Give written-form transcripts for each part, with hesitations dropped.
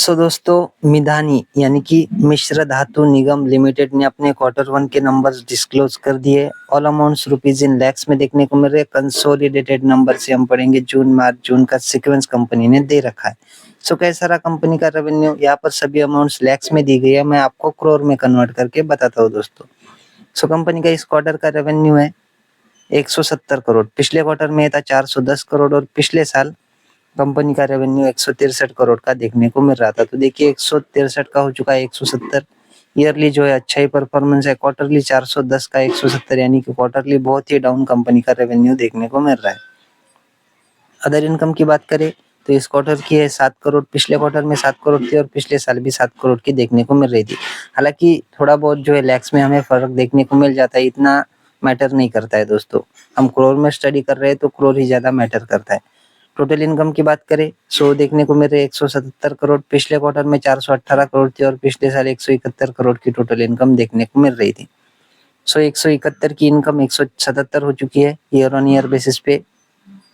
दोस्तों, मिधानी यानी कि मिश्र धातु निगम लिमिटेड ने अपने Q1 के नंबर्स डिस्क्लोज कर दिए। All amounts rupees in lakhs में देखने को मिल रहे। कंसोलिडेटेड नंबर से हम पढ़ेंगे जून मार्च जून का सीक्वेंस कंपनी ने दे रखा है। कैसा रहा कंपनी का रेवेन्यू, यहाँ पर सभी अमाउंट्स लैक्स में दी गई है। मैं आपको करोड़ में कन्वर्ट करके बताता हूँ दोस्तों। कंपनी का इस क्वार्टर का रेवेन्यू है 170 करोड़। पिछले क्वार्टर में था 410 करोड़ और पिछले साल कंपनी का रेवेन्यू 163 करोड़ का देखने को मिल रहा था। तो देखिए 163 का हो चुका है 170। ईयरली जो है अच्छा ही परफॉर्मेंस है। क्वार्टरली 410 का 170 यानी कि क्वार्टरली बहुत ही डाउन कंपनी का रेवेन्यू देखने को मिल रहा है। अदर इनकम की बात करें तो इस क्वार्टर की है 7 करोड़। पिछले क्वार्टर में 7 करोड़ थी और पिछले साल भी 7 करोड़ की देखने को मिल रही थी। हालांकि थोड़ा बहुत जो है लैक्स में हमें फर्क देखने को मिल जाता है, इतना मैटर नहीं करता है दोस्तों। हम करोड़ में स्टडी कर रहे हैं तो करोड़ ही ज्यादा मैटर करता है। टोटल इनकम की बात करें देखने को मिल रहे 177 करोड़। पिछले क्वार्टर में 418 करोड़ थी और पिछले साल 171 करोड़ की टोटल इनकम देखने को मिल रही थी। 171 की इनकम 177 हो चुकी है। ईयर ऑन ईयर बेसिस पे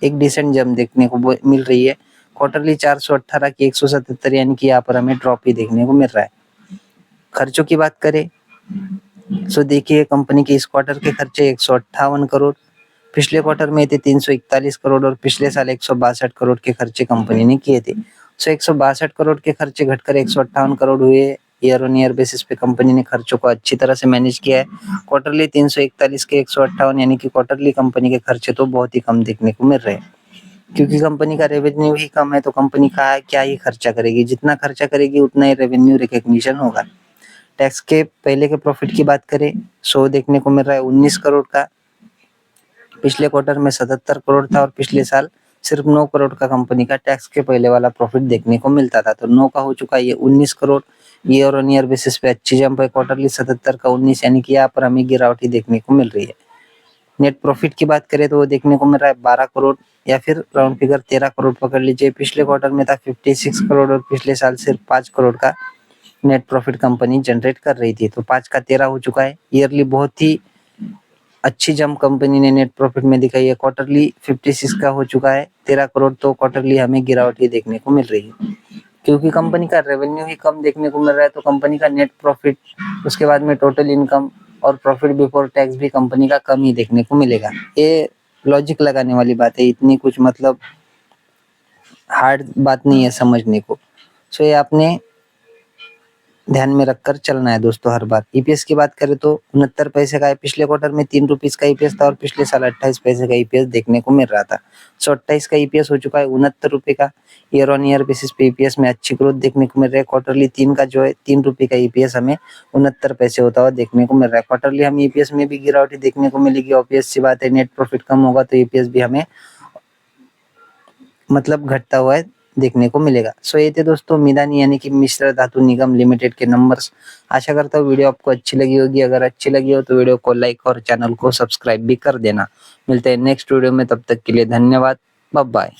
एक डिसेंट जंप देखने को मिल रही है। क्वार्टरली 418 की 177 यानी कि यहाँ पर हमें ड्रॉप ही देखने को मिल रहा है। खर्चों की बात करें देखिए कंपनी के इस क्वार्टर के खर्चे 158 करोड़। पिछले क्वार्टर में थे 341 करोड़ और पिछले साल 162 करोड़ के खर्चे कंपनी ने किए थे। 162 करोड़ के खर्चे घटकर 158 करोड़ हुए। ईयर ऑन ईयर बेसिस पे कंपनी ने खर्चों को अच्छी तरह से मैनेज किया है। क्वार्टरली 341 के 158 यानी कि क्वार्टरली कंपनी के खर्चे तो बहुत ही कम देखने को मिल रहे हैं। क्योंकि कंपनी का रेवेन्यू ही कम है तो कंपनी का क्या ही खर्चा करेगी, जितना खर्चा करेगी उतना ही रेवेन्यू रिकग्निशन होगा। टैक्स के पहले के प्रॉफिट की बात करें देखने को मिल रहा है 19 करोड़ का। पिछले क्वार्टर में 77 करोड़ था और पिछले साल सिर्फ 9 करोड़ का कंपनी का टैक्स के पहले वाला प्रॉफिट देखने को मिलता था। तो 9 का हो चुका है ये 19 crore. Year on year basis पे अच्छी जंप है। क्वार्टरली 77 का 19 यानी कि यहाँ पर हमें गिरावट ही देखने को मिल रही है। नेट प्रॉफिट की बात करें तो वो देखने को मिल रहा है 12 करोड़ या फिर राउंड फिगर 13 करोड़ पकड़ लीजिए। पिछले क्वार्टर में था 56 करोड़ और पिछले साल सिर्फ 5 करोड़ का नेट प्रॉफिट कंपनी जनरेट कर रही थी। तो 5 का 13 हो चुका है। ईयरली बहुत ही अच्छी जंप कंपनी ने नेट प्रॉफिट में दिखाई है। क्वार्टरली 56 का हो चुका है 13 करोड़। तो क्वार्टरली हमें गिरावट ही देखने को मिल रही है क्योंकि कंपनी का रेवेन्यू ही कम देखने को मिल रहा है। तो कंपनी का नेट प्रॉफिट, उसके बाद में टोटल इनकम और प्रॉफिट बिफोर टैक्स भी कंपनी का कम ही देखने को मिलेगा। ये लॉजिक लगाने वाली बात है, इतनी कुछ मतलब हार्ड बात नहीं है समझने को। ये आपने ध्यान में रखकर चलना है दोस्तों हर बार। ईपीएस की बात करें तो 69 पैसे का है। पिछले क्वार्टर में 3 रुपीस का ईपीएस था और पिछले साल 28 पैसे का ईपीएस देखने को मिल रहा था। 28 का ईपीएस हो चुका है 69 रुपए का। ईयर ऑन ईयर बेसिस पे ईपीएस में अच्छी ग्रोथ देखने को मिल रहा है। क्वार्टरली 3 का जो है 3 रुपए का ईपीएस हमें 69 पैसे होता हुआ देखने को मिल रहा है। क्वार्टरली हमें ईपीएस में भी गिरावट देखने को मिलेगी। ऑब्वियस सी बात है, नेट प्रॉफिट कम होगा तो ईपीएस भी हमें मतलब घटता हुआ है देखने को मिलेगा। ये थे दोस्तों मिधानी यानी कि मिश्र धातु निगम लिमिटेड के नंबर्स। आशा करता हूँ वीडियो आपको अच्छी लगी होगी। अगर अच्छी लगी हो तो वीडियो को लाइक और चैनल को सब्सक्राइब भी कर देना। मिलते हैं नेक्स्ट वीडियो में, तब तक के लिए धन्यवाद। Bye bye.